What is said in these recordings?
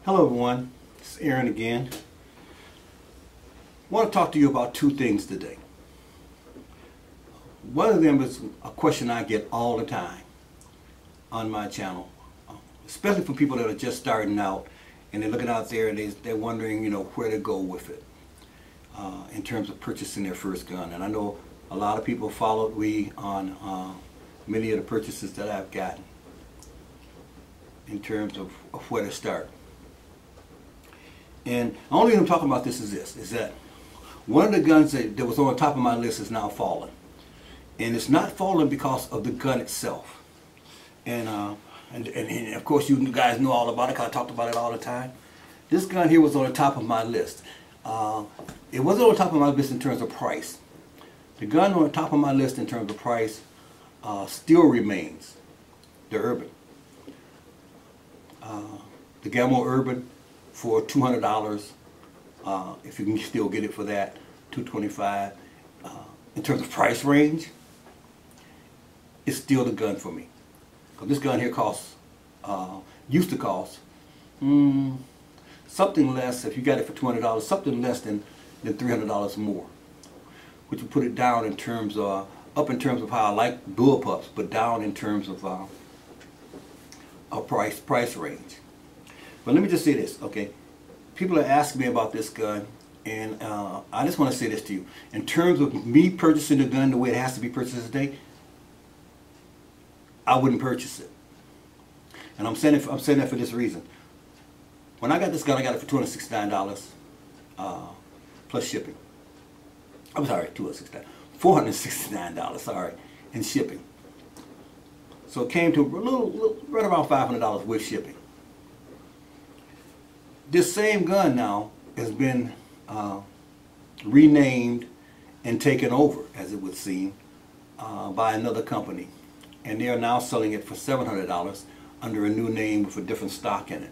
Hello everyone, it's Aaron again. I want to talk to you about two things today. One of them is a question I get all the time on my channel, especially from people that are just starting out and they're looking out there and they're wondering, where to go with it in terms of purchasing their first gun. And I know a lot of people followed me on many of the purchases that I've gotten in terms of where to start. And the only reason I'm talking about this is that one of the guns that was on the top of my list is now fallen. And it's not fallen because of the gun itself. And of course you guys know all about it because I talked about it all the time. This gun here was on the top of my list. It wasn't on the top of my list in terms of price. The gun on the top of my list in terms of price still remains the Urban. The Gamma Urban for $200, if you can still get it for that, $225. In terms of price range, it's still the gun for me. Because this gun here costs, used to cost, something less, if you got it for $200, something less than $300 more. Which would put it down in terms of, up in terms of how I like bullpups, but down in terms of a price range. But let me just say this, okay? People are asking me about this gun, and I just want to say this to you. In terms of me purchasing the gun the way it has to be purchased today, I wouldn't purchase it. And I'm saying that for this reason. When I got this gun, I got it for $269 plus shipping. I'm sorry, $469, sorry, and shipping. So it came to right around $500 with shipping. This same gun now has been renamed and taken over, as it would seem, by another company. And they are now selling it for $700 under a new name with a different stock in it.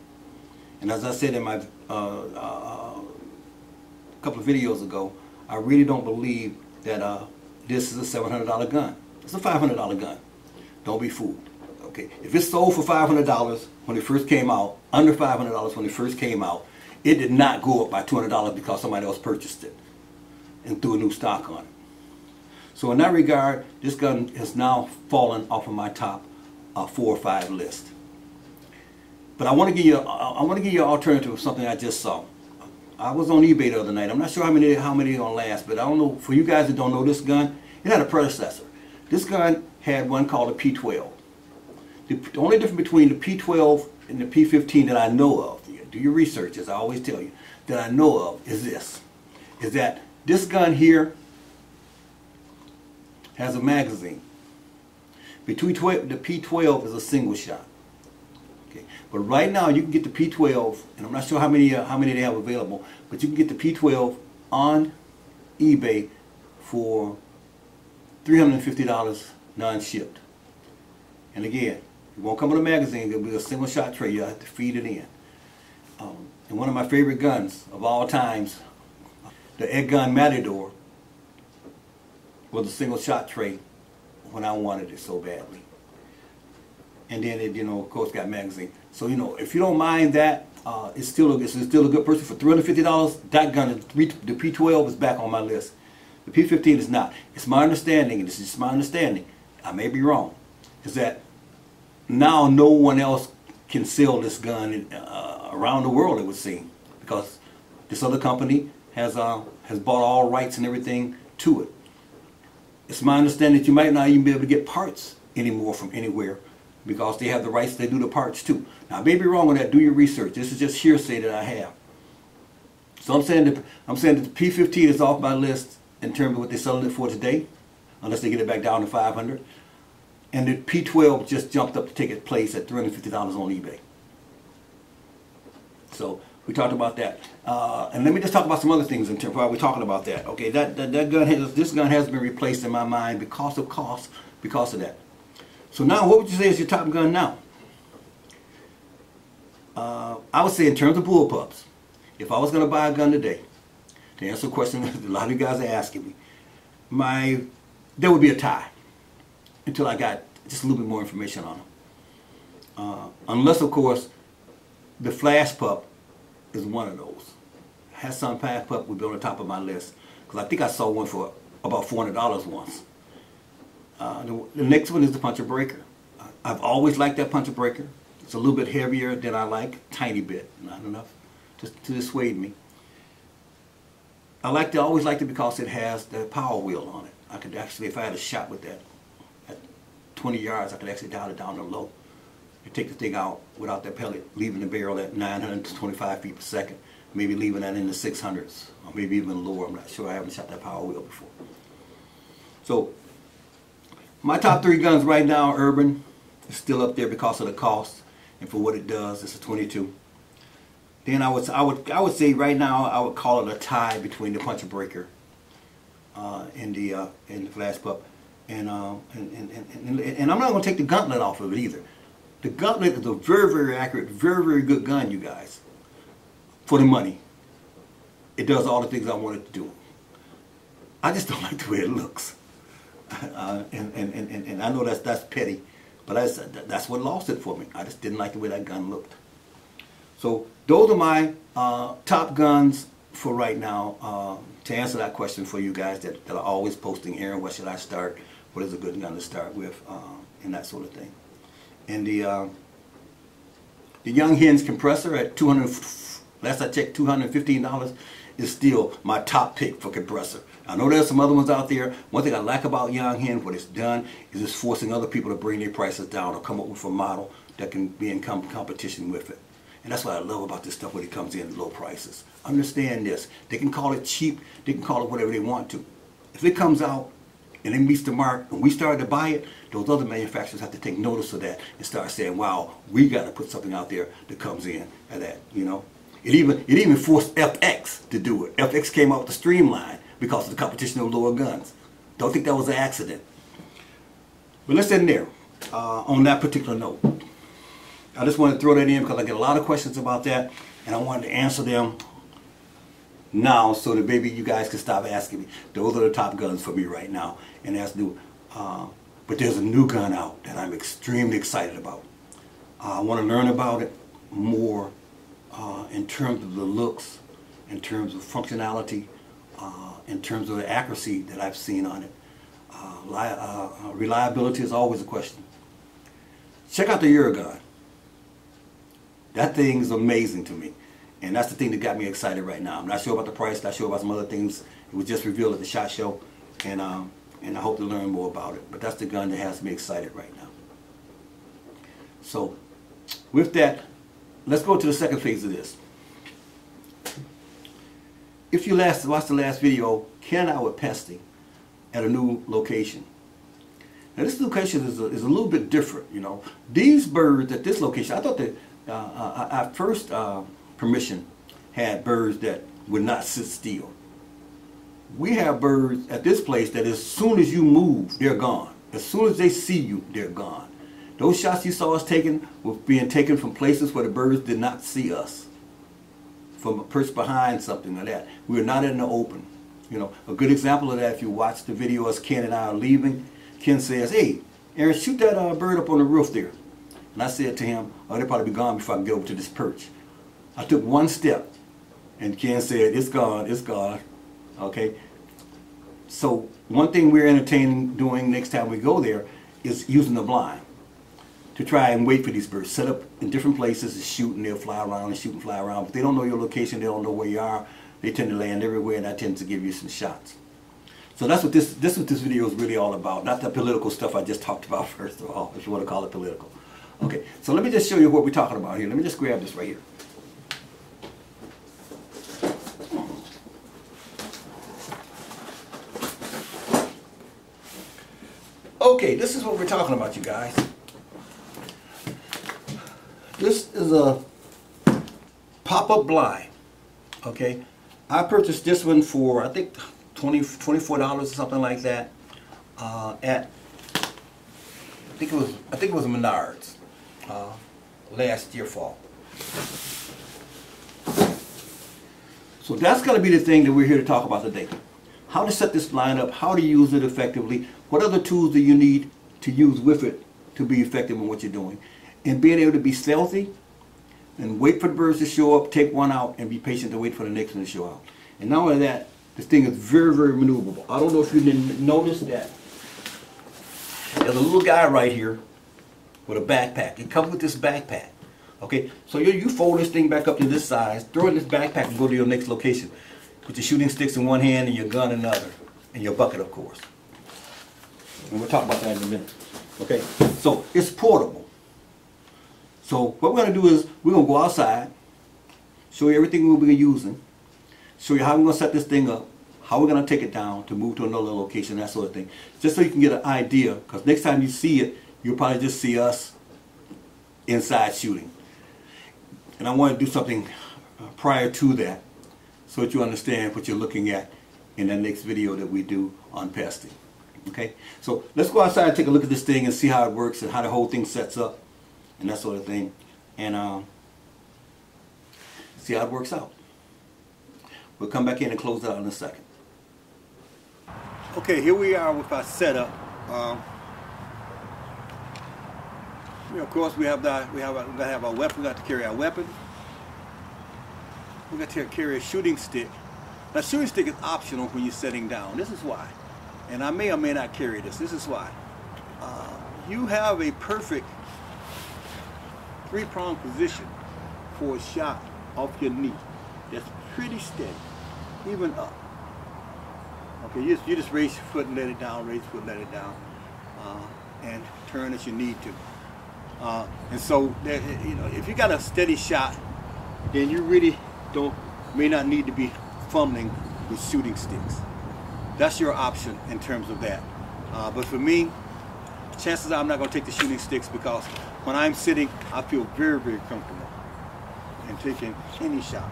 And as I said in my couple of videos ago, I really don't believe that this is a $700 gun. It's a $500 gun. Don't be fooled. Okay, if it's sold for $500 when it first came out, under $500 when it first came out, it did not go up by $200 because somebody else purchased it and threw a new stock on it. So in that regard, this gun has now fallen off of my top 4 or 5 list. But I want to give you an alternative of something I just saw. I was on eBay the other night. I'm not sure how many are going to last, but I don't know. For you guys that don't know this gun, it had a predecessor. This gun had one called a P12. The only difference between the P12 and the P15 that I know of, do your research, as I always tell you, that I know of is this. Is that this gun here has a magazine. The P12 is a single shot. Okay. But right now you can get the P12, and I'm not sure how many they have available, but you can get the P12 on eBay for $350 non-shipped. And again, it won't come with a magazine. It'll be a single shot tray. You have to feed it in. And one of my favorite guns of all times, the Egg Gun Matador, was a single shot tray when I wanted it so badly. And then it, of course, got magazine. So, if you don't mind that, it's still a good purchase for $350. That gun, the P12 is back on my list. The P15 is not. It's my understanding, and this is just my understanding, I may be wrong, is that now no one else can sell this gun around the world, it would seem, because this other company has bought all rights and everything to it. It's my understanding that you might not even be able to get parts anymore from anywhere because they have the rights, they do the parts too. Now I may be wrong on that, do your research. This is just hearsay that I have. So I'm saying that the P15 is off my list in terms of what they're selling it for today, unless they get it back down to $500. And the P12 just jumped up to take its place at $350 on eBay. So we talked about that. And let me just talk about some other things in terms while we're talking about that. Okay, this gun has been replaced in my mind because of cost, because of that. So now, what would you say is your top gun now? I would say in terms of bullpups, if I was going to buy a gun today, to answer a question that a lot of you guys are asking me, there would be a tie until I got just a little bit more information on them. Unless, of course, the flash pup is one of those. Has some Popup would be on the top of my list because I think I saw one for about $400 once. The next one is the puncher breaker. I've always liked that puncher breaker. It's a little bit heavier than I like, tiny bit, not enough to dissuade me. Always liked it because it has the power wheel on it. I could actually, if I had a shot with that at 20 yards, I could actually dial it down to low and take the thing out without that pellet, leaving the barrel at 925 feet per second, maybe leaving that in the 600s, or maybe even lower. I'm not sure. I haven't shot that power wheel before. So my top 3 guns right now, Urban, is still up there because of the cost and for what it does. It's a 22. Then I would say right now I would call it a tie between the puncher breaker and the flash pup, and I'm not going to take the gauntlet off of it either. The gauntlet is a very, very accurate, very, very good gun, you guys. For the money, it does all the things I want it to do. I just don't like the way it looks, and I know that's petty, but that's what lost it for me. I just didn't like the way that gun looked. So those are my top guns for right now. To answer that question for you guys that are always posting, Aaron, what should I start? What is a good gun to start with? And that sort of thing. And the Young Hens compressor at last I checked, $215 is still my top pick for compressor. I know there's some other ones out there. One thing I like about Young Hen, what it's done is it's forcing other people to bring their prices down or come up with a model that can be in competition with it. And that's what I love about this stuff when it comes in at low prices. Understand this. They can call it cheap. They can call it whatever they want to. If it comes out and it meets the mark and we start to buy it, those other manufacturers have to take notice of that and start saying, wow, we got to put something out there that comes in at that, you know. It even forced FX to do it. FX came out with the Streamline because of the competition of lower guns. Don't think that was an accident. But let's end there on that particular note. I just want to throw that in because I get a lot of questions about that, and I wanted to answer them now so that maybe you guys can stop asking me. Those are the top guns for me right now, and that's new. But there's a new gun out that I'm extremely excited about. I want to learn about it more in terms of the looks, in terms of functionality, in terms of the accuracy that I've seen on it. Reliability is always a question. Check out the Eurogun. That thing is amazing to me, and that's the thing that got me excited right now. I'm not sure about the price, not sure about some other things. It was just revealed at the SHOT Show, and I hope to learn more about it. But that's the gun that has me excited right now. So, with that, let's go to the second phase of this. If you watched the last video, Ken and I were pesting at a new location. Now this location is a little bit different, you know. These birds at this location, I thought that our first permission had birds that would not sit still. We have birds at this place that as soon as you move, they're gone. As soon as they see you, they're gone. Those shots you saw us taking were being taken from places where the birds did not see us. From a perch behind something like that. We were not in the open. You know, a good example of that, if you watch the video as Ken and I are leaving, Ken says, hey, Aaron, shoot that bird up on the roof there. And I said to him, oh, they'll probably be gone before I can get over to this perch. I took one step, and Ken said, it's gone, it's gone. Okay? So one thing we're entertaining doing next time we go there is using the blind to try and wait for these birds. Set up in different places and shoot, and they'll fly around and shoot and fly around. But they don't know your location, they don't know where you are. They tend to land everywhere, and that tends to give you some shots. So that's what this video is really all about. Not the political stuff I just talked about first of all, if you want to call it political. Okay, so let me just show you what we're talking about here. Let me just grab this right here. Okay, this is what we're talking about, you guys. This is a pop-up blind. Okay, I purchased this one for I think $24 or something like that at I think it was Menards last year fall. So that's going to be the thing that we're here to talk about today. How to set this line up, how to use it effectively, what other tools do you need to use with it to be effective in what you're doing, and being able to be stealthy, and wait for the birds to show up, take one out, and be patient to wait for the next one to show out. And not only that, this thing is very, very maneuverable. I don't know if you didn't notice that. There's a little guy right here with a backpack. It comes with this backpack. Okay, so you fold this thing back up to this size, throw it in this backpack and go to your next location. Put your shooting sticks in one hand and your gun in another. And your bucket, of course. And we'll talk about that in a minute. Okay, so it's portable. So what we're going to do is we're going to go outside, show you everything we'll be using, show you how we're going to set this thing up, how we're going to take it down to move to another location, that sort of thing. Just so you can get an idea, because next time you see it, you'll probably just see us inside shooting. And I want to do something prior to that so that you understand what you're looking at in the next video that we do on pesting. Okay, so let's go outside and take a look at this thing and see how it works and how the whole thing sets up and that sort of thing, and see how it works out. We'll come back in and close it out in a second. Okay, here we are with our setup. Of course, we got to have our weapon. We got to carry our weapon. We got to carry a shooting stick. Now, shooting stick is optional when you're setting down. This is why. And I may or may not carry this. This is why. You have a perfect three-pronged position for a shot off your knee. That's pretty steady, even up. Okay, you just raise your foot and let it down, raise your foot and let it down, and turn as you need to. And so, if you got a steady shot, then you really may not need to be fumbling with shooting sticks. That's your option in terms of that. But for me, chances are I'm not going to take the shooting sticks because when I'm sitting, I feel very, very comfortable in taking any shot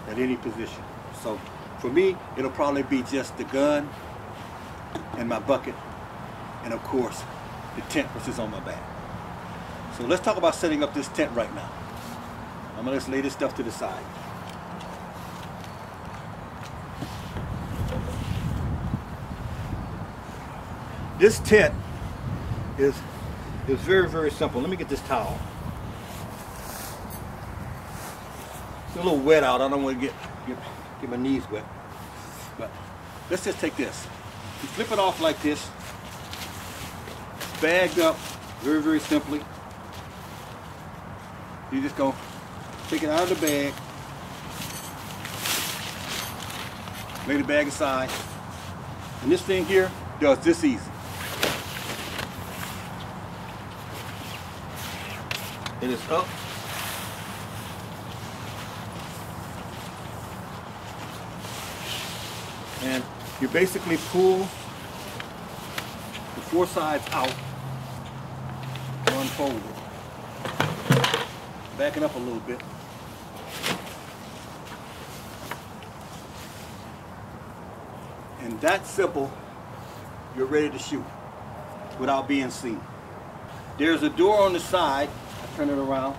at any position. So for me, it'll probably be just the gun and my bucket and of course the tent which is on my back. So let's talk about setting up this tent right now. I'm going to just lay this stuff to the side. This tent is very, very simple. Let me get this towel. It's a little wet out. I don't want to get my knees wet. But let's just take this. You flip it off like this. It's bagged up very, very simply. You just go take it out of the bag. Lay the bag aside. And this thing here does this easy. It is up. And you basically pull the four sides out to unfold it. Back it up a little bit. And that's simple. You're ready to shoot without being seen. There's a door on the side. Turn it around.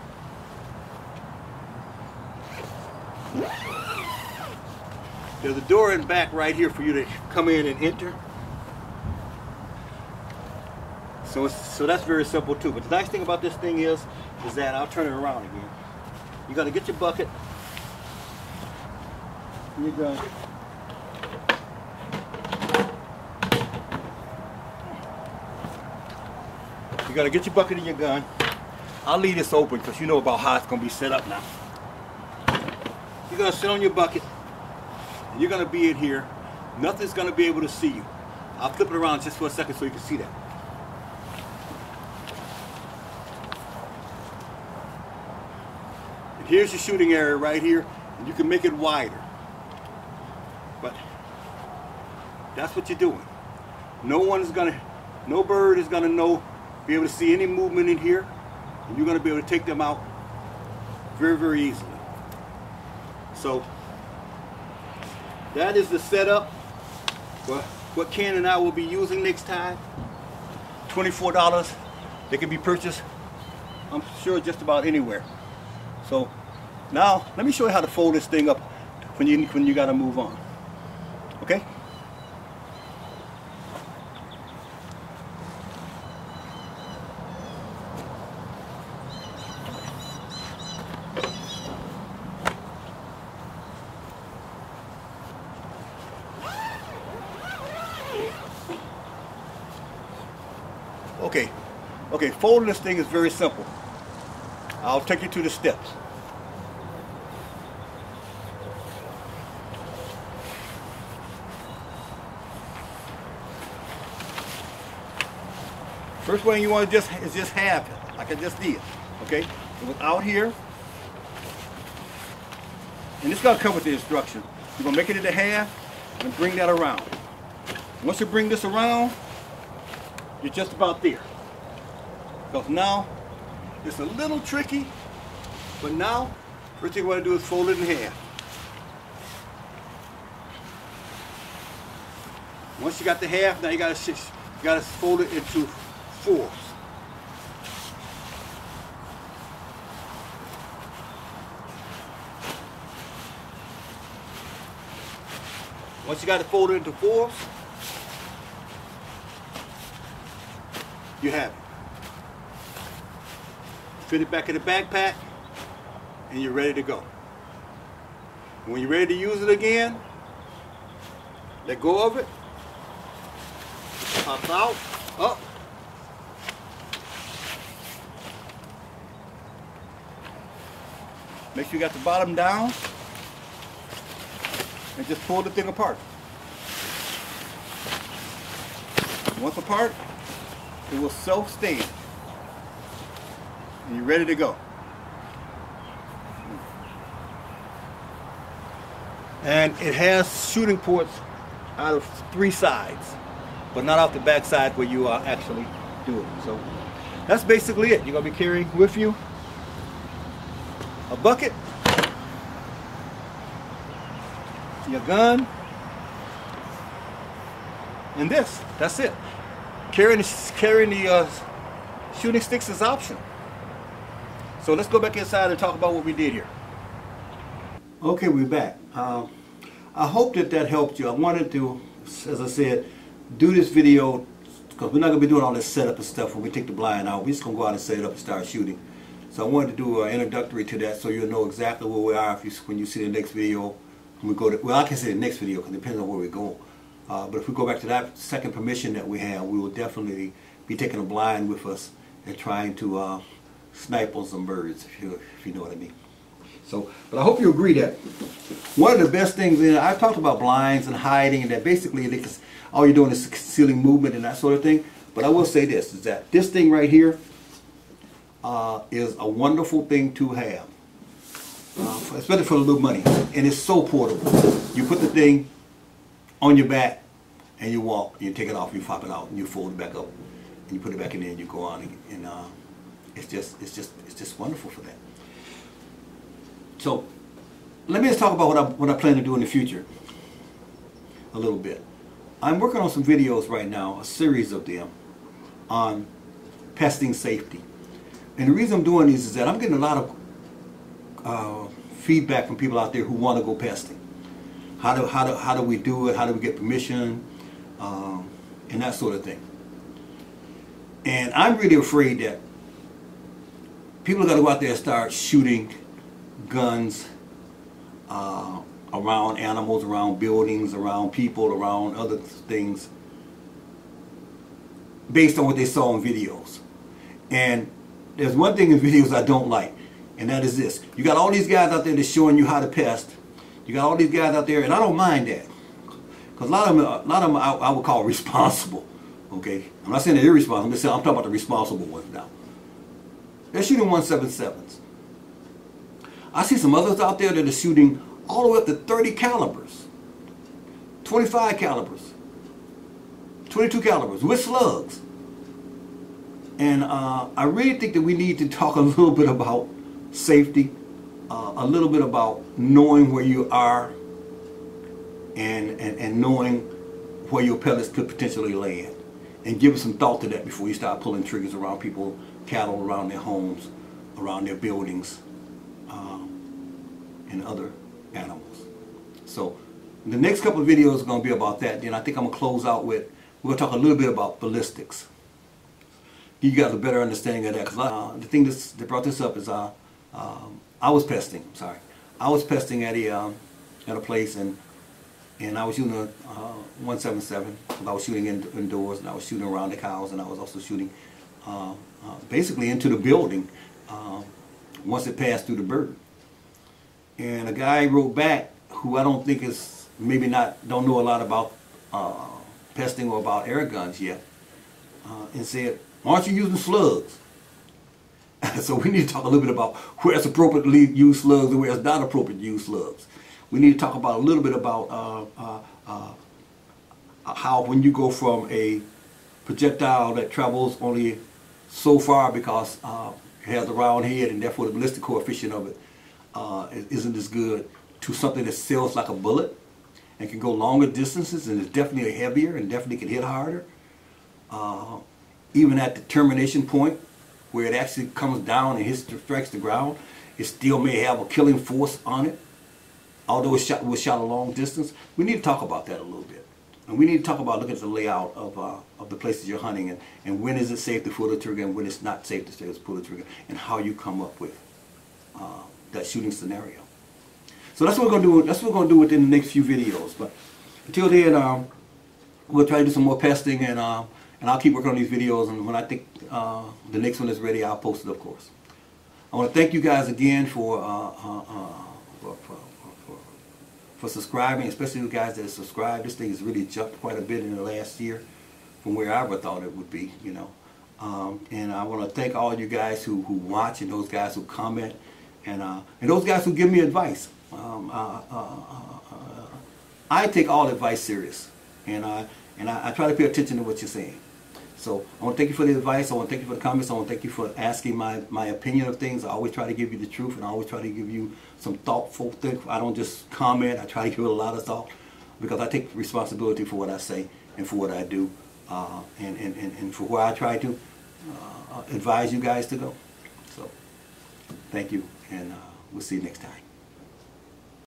There's a door in back right here for you to come in and enter. So that's very simple too. But the nice thing about this thing is that I'll turn it around again. You got to get your bucket. And your gun. You got to get your bucket and your gun. I'll leave this open because you know about how it's going to be set up now. You're going to sit on your bucket. And you're going to be in here. Nothing's going to be able to see you. I'll flip it around just for a second so you can see that. And here's your shooting area right here. And you can make it wider. But that's what you're doing. No bird is going to be able to see any movement in here. And you're going to be able to take them out very, very easily. So that is the setup for what Ken and I will be using next time. $24. They can be purchased, I'm sure, just about anywhere. So now let me show you how to fold this thing up when you got to move on. Okay? Okay, folding this thing is very simple. I'll take you to the steps. First one you want to is just half it, like I just did. Okay, it was out here, and it's gonna come with the instruction. You're gonna make it into half and bring that around. Once you bring this around, you're just about there. Because now it's a little tricky, but now first thing you want to do is fold it in half. Once you got the half, now you gotta fold it into fourths. Once you got it folded into fourths, you have it. Fit it back in the backpack, and you're ready to go. And when you're ready to use it again, let go of it, pops out, up. Make sure you got the bottom down, and just pull the thing apart. Once apart, it will self-stand, and you're ready to go. And it has shooting ports out of 3 sides, but not off the back side where you are actually doing it. So that's basically it. You're going to be carrying with you a bucket, your gun, and this. That's it. Carrying the shooting sticks is optional. So let's go back inside and talk about what we did here. Okay, we're back. I hope that helped you. I wanted to, as I said, do this video because we're not going to be doing all this setup and stuff when we take the blind out. We're just going to go out and set it up and start shooting. So I wanted to do an introductory to that so you'll know exactly where we are when you see the next video. When we go to, well, I can say the next video because it depends on where we go. But if we go back to that second permission that we have, we will definitely be taking a blind with us and trying to snipe on some birds, if you know what I mean. So, but I hope you agree that one of the best things, and I talked about blinds and hiding, and that basically all you're doing is concealing movement and that sort of thing. But I will say this, is that this thing right here is a wonderful thing to have, especially for a little money. And it's so portable. You put the thing on your back and you walk, and you take it off, you pop it out, and you fold it back up, and you put it back in there, and you go on, and it's just wonderful for that. So let me just talk about what I plan to do in the future a little bit. I'm working on some videos right now, a series of them, on pesting safety. And the reason I'm doing these is that I'm getting a lot of feedback from people out there who want to go pesting. How do we do it? How do we get permission? And that sort of thing. And I'm really afraid that people are going to go out there and start shooting guns around animals, around buildings, around people, around other things based on what they saw in videos. And there's one thing in videos I don't like, and that is this. You got all these guys out there that's showing you how to pest. You got all these guys out there, and I don't mind that. Because a lot of them I would call responsible. Okay? I'm not saying they're irresponsible, I'm talking about the responsible ones now. They're shooting 177s. I see some others out there that are shooting all the way up to 30 calibers, 25 calibers, 22 calibers with slugs. And I really think that we need to talk a little bit about safety, a little bit about knowing where you are and knowing where your pellets could potentially land. And give some thought to that before you start pulling triggers around people, cattle, around their homes, around their buildings, and other animals. So the next couple of videos are going to be about that. Then I think I'm going to close out with, we're going to talk a little bit about ballistics. You got a better understanding of that. Because the thing that brought this up is I was pesting. I was pesting at a place, and I was shooting a 177. I was shooting indoors, and I was shooting around the cows, and I was also shooting basically into the building once it passed through the bird. And a guy wrote back who I don't think is don't know a lot about pesting or about air guns yet, and said, "Aren't you using slugs?" So we need to talk a little bit about where it's appropriate to use slugs and where it's not appropriate to use slugs. We need to talk about a little bit about how when you go from a projectile that travels only so far because it has a round head and therefore the ballistic coefficient of it isn't as good, to something that sails like a bullet and can go longer distances and is definitely heavier and definitely can hit harder. Even at the termination point where it actually comes down and strikes the ground, it still may have a killing force on it, although was shot a long distance. We need to talk about that a little bit. And we need to talk about looking at the layout of the places you're hunting and when is it safe to pull the trigger and when it's not safe to pull the trigger, and how you come up with that shooting scenario. So that's what we're going to do. That's what we're going to do within the next few videos. But until then, we'll try to do some more pesting, and I'll keep working on these videos. And when I think the next one is ready, I'll post it, of course. I want to thank you guys again for subscribing, especially the guys that subscribe. This thing has really jumped quite a bit in the last year from where I ever thought it would be, you know. And I want to thank all you guys who watch, and those guys who comment, and those guys who give me advice. I take all advice serious, and I try to pay attention to what you're saying. So I want to thank you for the advice. I want to thank you for the comments. I want to thank you for asking my opinion of things. I always try to give you the truth, and I always try to give you some thoughtful things. I don't just comment. I try to give it a lot of thought, because I take responsibility for what I say and for what I do, and for where I try to advise you guys to go. So thank you, and we'll see you next time.